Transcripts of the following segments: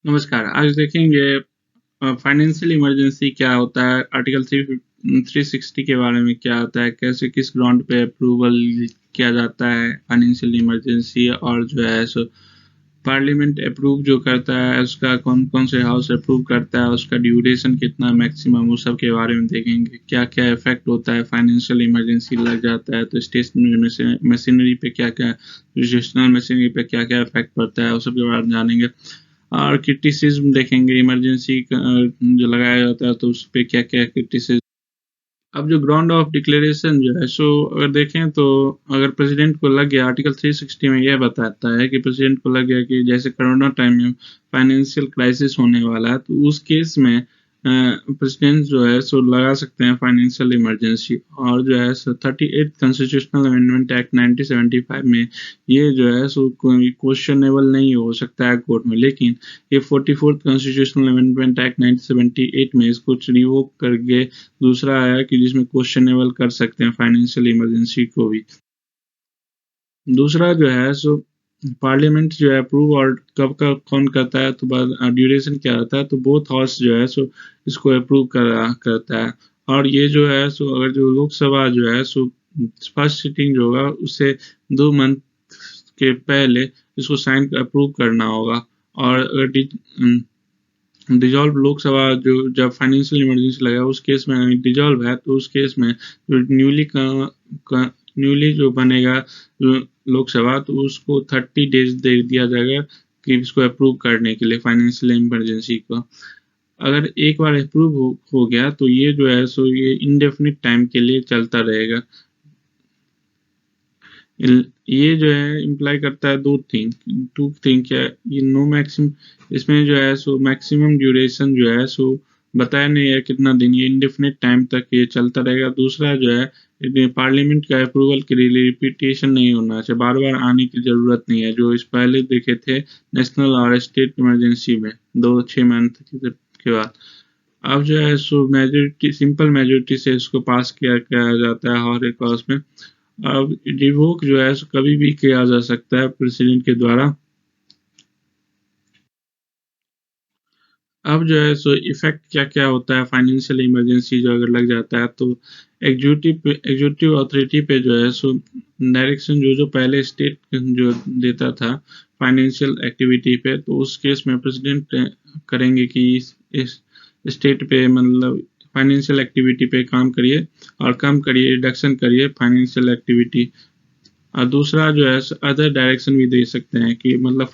नमस्कार। आज देखेंगे फाइनेंशियल इमरजेंसी क्या होता है, आर्टिकल 360 के बारे में क्या होता है, कैसे किस ग्राउंड पे अप्रूवल किया जाता है फाइनेंशियल इमरजेंसी, और जो है सो पार्लियामेंट अप्रूव जो करता है उसका कौन कौन से हाउस अप्रूव करता है, उसका ड्यूरेशन कितना मैक्सिमम, उस सब के बारे में देखेंगे। क्या क्या इफेक्ट होता है, फाइनेंशियल इमरजेंसी लग जाता है तो स्टेशनरी मशीनरी पे क्या क्या, जुडिशनल मशीनरी पे क्या क्या इफेक्ट पड़ता है, उस सब के बारे में जानेंगे। और क्रिटिसिज्म देखेंगे, इमरजेंसी जो लगाया जाता है तो उस पे क्या क्या क्रिटिसिज्म। अब जो ग्राउंड ऑफ डिक्लेरेशन जो है सो अगर देखें तो अगर प्रेसिडेंट को लग गया, आर्टिकल 360 में यह बताता है कि प्रेसिडेंट को लग गया कि जैसे कोरोना टाइम में फाइनेंशियल क्राइसिस होने वाला है, तो उस केस में प्रेसिडेंट जो है सो लगा सकते हैं फाइनेंशियल इमरजेंसी। और जो है सो 38 कॉन्स्टिट्यूशनल अमेंडमेंट एक्ट 1975 में ये जो है सो कोई क्वेश्चनेबल नहीं हो सकता है कोर्ट में, लेकिन ये 44th कॉन्स्टिट्यूशनल अमेंडमेंट एक्ट 1978 में इसको रिवोक करके दूसरा आया कि जिसमें क्वेश्चनेबल कर सकते हैं फाइनेंशियल इमरजेंसी को भी। दूसरा जो है सो पार्लियामेंट जो है अप्रूव और कब का कौन करता है, तो बाद ड्यूरेशन क्या होता है, तो बोथ हाउस जो है सो इसको अप्रूव करता है। और ये जो है सो अगर जो लोकसभा जो है सो फर्स्ट सिटिंग जो होगा उससे 2 मंथ के पहले इसको साइन अप्रूव करना होगा। और अगर डिजॉल्व लोकसभा जो जब फाइनेंशियल इमरजेंसी लगा उस केस में डिजॉल्व है, तो उस केस में जो न्यूली जो बनेगा लोकसभा, तो उसको 30 डेज दे दिया जाएगा कि इसको अप्रूव करने के लिए फाइनेंशियल इमरजेंसी को। अगर एक बार अप्रूव हो गया तो ये जो है सो ये इंडेफिनिट टाइम के लिए चलता रहेगा। ये जो है इम्प्लाई करता है टू थिंग क्या है, ये नो मैक्सिमम, इसमें जो है सो मैक्सिमम ड्यूरेशन जो है सो बताया नहीं है कितना दिन, ये इंडेफिनिट टाइम तक ये चलता रहेगा। दूसरा जो है पार्लियामेंट का अप्रूवल के लिए रिपीटेशन नहीं होना चाहिए, बार बार आने की जरूरत नहीं है, जो इस पहले देखे थे नेशनल और स्टेट इमरजेंसी में 2-6 मंथ के बाद। अब जो है सो मेजोरिटी, सिंपल मेजोरिटी से इसको पास किया जाता है हर एक हाउस में। अब रिवोक जो है सो कभी भी किया जा सकता है प्रेसिडेंट के द्वारा। अब जो है सो इफेक्ट क्या क्या होता है फाइनेंशियल इमरजेंसी जो अगर लग जाता है, तो एग्जीक्यूटिव अथॉरिटी पे जो है सो डायरेक्शन जो जो पहले स्टेट जो देता था फाइनेंशियल एक्टिविटी पे, तो उस केस में प्रेसिडेंट करेंगे कि इस स्टेट पे मतलब फाइनेंशियल एक्टिविटी पे काम करिए और कम करिए, रिडक्शन करिए फाइनेंशियल एक्टिविटी। और दूसरा जो है अदर डायरेक्शन भी दे सकते हैं कि मतलब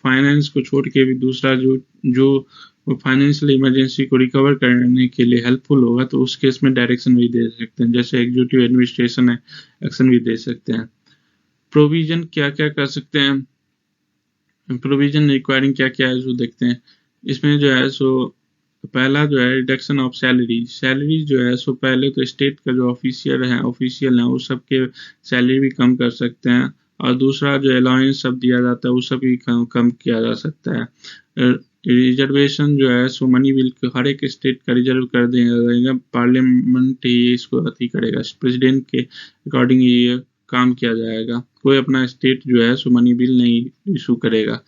फाइनेंस को छोड़ के भी दूसरा जो जो फाइनेंशियल इमरजेंसी को रिकवर करने के लिए हेल्पफुल होगा, तो उस केस में डायरेक्शन भी दे सकते हैं, जैसे एग्जीक्यूटिव एडमिनिस्ट्रेशन है, एक्शन भी दे सकते हैं। प्रोविजन क्या क्या कर सकते हैं, प्रोविजन रिक्वायरिंग क्या क्या है जो देखते हैं। इसमें जो है सो पहला जो है रिडक्शन ऑफ सैलरी जो है सो पहले तो स्टेट का जो ऑफिशियल है वो सबके सैलरी भी कम कर सकते हैं। और दूसरा जो अलाउंस सब दिया जाता है वो सब भी कम किया जा सकता है। रिजर्वेशन जो है सो मनी बिल हर एक स्टेट का रिजर्व कर दिया जाएगा, पार्लियामेंट ही इसको अथी करेगा, प्रेसिडेंट के अकॉर्डिंग ये काम किया जाएगा, कोई अपना स्टेट जो है सो मनी बिल नहीं इशू करेगा,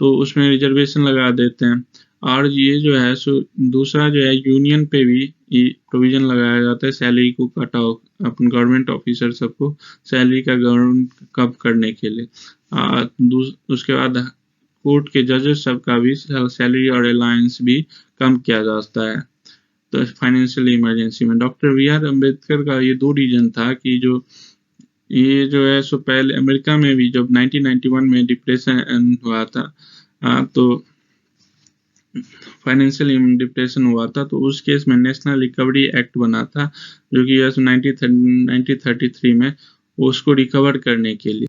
तो उसमें रिजर्वेशन लगा देते हैं। और ये जो है सो दूसरा जो है यूनियन पे भी ये प्रोविजन लगाया जाता है सैलरी को कट ऑफ, अपन गवर्नमेंट ऑफिसर सबको सैलरी का गवर्नमेंट कम करने के लिए। उसके बाद कोर्ट के जजेस सबका भी सैलरी और अलायंस भी कम किया जाता है। तो फाइनेंशियल इमरजेंसी में डॉक्टर बी आर अम्बेडकर का ये 2 रीजन था कि जो ये जो है सो पहले अमेरिका में भी जब 1991 में डिप्रेशन हुआ था, तो फाइनेंशियल डिप्रेशन हुआ था, तो उस केस में नेशनल रिकवरी एक्ट बना था जो कि 1933 में उसको रिकवर करने के लिए।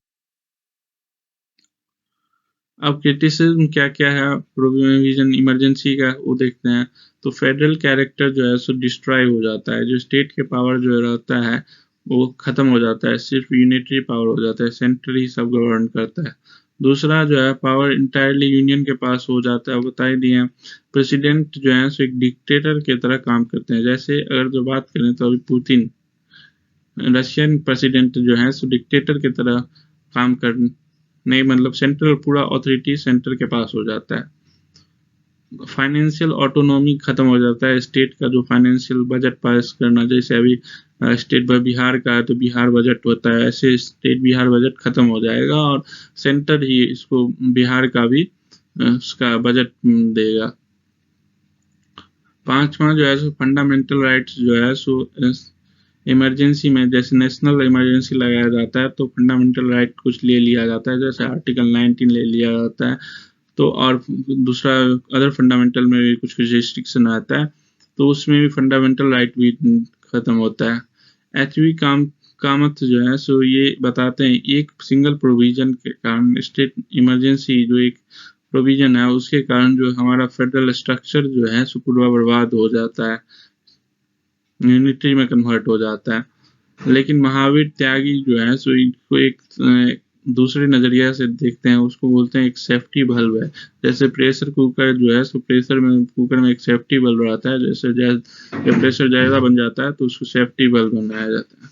अब क्रिटिसिज्म क्या क्या है प्रोविजन इमरजेंसी का वो देखते हैं। तो फेडरल कैरेक्टर जो है सो डिस्ट्रॉय हो जाता है, जो स्टेट के पावर जो रहता है वो खत्म हो जाता है, सिर्फ यूनिटरी पावर हो जाता है, सेंटर ही सब गवर्न करता है। दूसरा जो है पावर इंटायरली यूनियन के पास हो जाता है, बता ही दिए। प्रेसिडेंट जो है सो एक डिक्टेटर की तरह काम करते हैं, जैसे अगर जो बात करें तो अभी पुतिन रशियन प्रेसिडेंट जो है सो डिक्टेटर की तरह काम कर नहीं, मतलब सेंट्रल पूरा अथॉरिटी सेंटर के पास हो जाता है। फाइनेंशियल ऑटोनॉमी खत्म हो जाता है, स्टेट का जो फाइनेंशियल बजट पास करना, जैसे अभी स्टेट बिहार का है तो बिहार बजट होता है, ऐसे स्टेट बिहार बजट खत्म हो जाएगा और सेंटर ही इसको बिहार का भी उसका बजट देगा। पांचवा जो है सो फंडामेंटल राइट्स जो है सो इमरजेंसी में, जैसे नेशनल इमरजेंसी लगाया जाता है तो फंडामेंटल राइट कुछ ले लिया जाता है, जैसे आर्टिकल 19 ले लिया जाता है, तो और दूसरा अदर फंडामेंटल में भी कुछ कुछ रिस्ट्रिक्शन आता है, तो उसमें भी फंडामेंटल राइट भी खत्म होता है। एचवी कामत जो है सो ये बताते हैं एक सिंगल प्रोविजन के कारण, स्टेट इमरजेंसी जो एक प्रोविजन है उसके कारण जो हमारा फेडरल स्ट्रक्चर जो है सो पूरा बर्बाद हो जाता है, यूनिटरी में कन्वर्ट हो जाता है। लेकिन महावीर त्यागी जो है सो इनको एक दूसरे नजरिया से देखते हैं, उसको बोलते हैं एक सेफ्टी बल्ब है। जैसे प्रेशर कुकर जो है सो प्रेशर में कुकर में एक सेफ्टी बल्ब रहता है, जैसे जब प्रेशर ज्यादा बन जाता है तो उसको सेफ्टी बल्ब बनाया जाता है।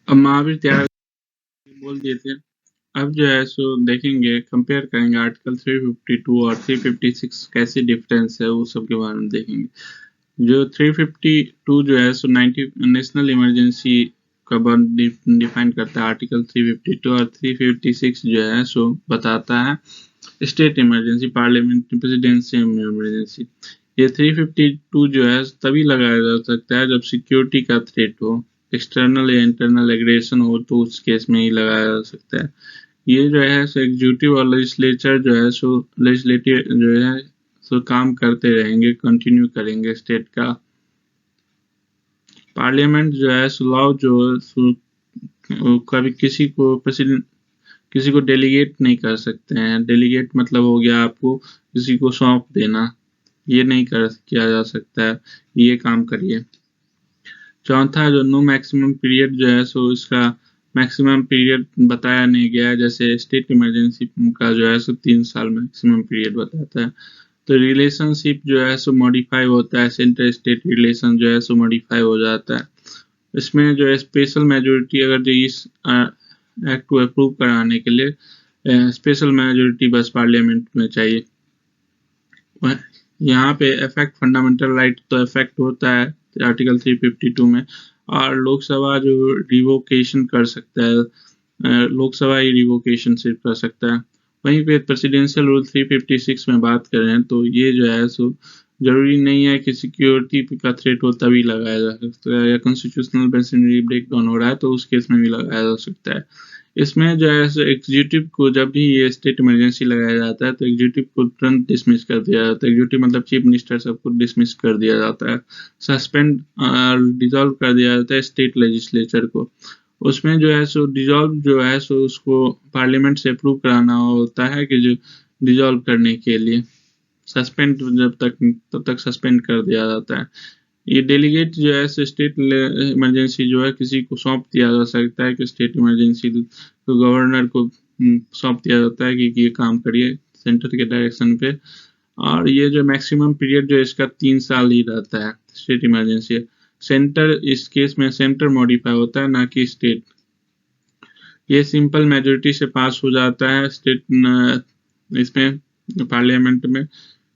अब महावीर त्यागी बोल दिए थे, अब जो है सो देखेंगे, कंपेयर करेंगे आर्टिकल 352 और 356 कैसी डिफरेंस है वो सब के बारे में देखेंगे। जो 352 जो है सो 90 नेशनल इमरजेंसी का डिफाइन करता है आर्टिकल 352, और 356 जो है सो बताता है state emergency, parliament presidency emergency. ये 352 जो है तभी लगाया जा सकता है जब सिक्योरिटी का थ्रेट हो, एक्सटर्नल या इंटरनल एग्रेशन हो, तो उस केस में ही लगाया जा सकता है। ये जो है सो एग्जीक्यूटिव और लेजिस्लेचर जो है सो लेजिस्लेटिव जो है सो काम करते रहेंगे, कंटिन्यू करेंगे स्टेट का। पार्लियामेंट जो है सो लॉ जो सो कभी किसी को डेलीगेट नहीं कर सकते हैं। डेलीगेट मतलब हो गया आपको किसी को सौंप देना, ये नहीं किया जा सकता है, ये काम करिए। चौथा जो नो मैक्सिमम पीरियड जो है सो इसका मैक्सिमम पीरियड बताया नहीं गया है, जैसे स्टेट इमरजेंसी का जो है सो 3 साल मैक्सिमम पीरियड बताता है। तो रिलेशनशिप जो है सो मॉडिफाई होता है, सेंटर स्टेट रिलेशन जो है सो मॉडिफाई हो जाता है। इसमें जो है स्पेशल मेजोरिटी, अगर जो इस एक्ट को अप्रूव कराने के लिए स्पेशल मेजोरिटी बस पार्लियामेंट में चाहिए। यहाँ पे इफेक्ट फंडामेंटल राइट तो इफेक्ट होता है आर्टिकल 352 में, और लोकसभा जो रिवोकेशन कर सकता है, लोकसभा ही रिवोकेशन सिर्फ कर सकता है। वहीं पे प्रेसिडेंशियल रूल 356 में बात करें तो ये जो है सो जरूरी नहीं है कि सिक्योरिटी का थ्रेट हो तभी लगाया जा सकता है, या कॉन्स्टिट्यूशनल मशीनरी ब्रेकडाउन हो रहा है तो उस केस में भी लगाया जा सकता है। इसमें जो है सो एग्जीक्यूटिव को जब भी ये स्टेट इमरजेंसी लगाया जाता है तो एग्जीक्यूटिव को तुरंत डिसमिस कर दिया जाता है। एग्जीक्यूटिव मतलब चीफ मिनिस्टर सबको डिसमिस कर दिया जाता है, सस्पेंड डिसॉल्व कर दिया जाता है स्टेट लेजिस्लेचर को। उसमें जो है सो डिसॉल्व जो है सो उसको पार्लियामेंट से अप्रूव कराना होता है कि जो डिसॉल्व करने के लिए, सस्पेंड तब तक सस्पेंड कर दिया जाता है। ये डेलीगेट जो है स्टेट इमरजेंसी जो है किसी को सौंप दिया जा सकता है कि स्टेट इमरजेंसी तो गवर्नर को सौंप दिया जाता है कि ये काम करिए सेंटर के डायरेक्शन पे। और ये जो मैक्सिमम पीरियड जो इसका 3 साल ही रहता है स्टेट इमरजेंसी। सेंटर इस केस में सेंटर मॉडिफाई होता है, ना कि स्टेट। ये सिंपल मेजोरिटी से पास हो जाता है स्टेट, इसमें पार्लियामेंट में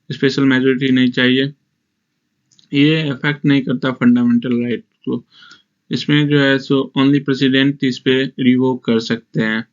स्पेशल मेजोरिटी नहीं चाहिए। ये अफेक्ट नहीं करता फंडामेंटल राइट को। इसमें जो है सो ओनली प्रेसिडेंट इस पे रिवोक कर सकते हैं।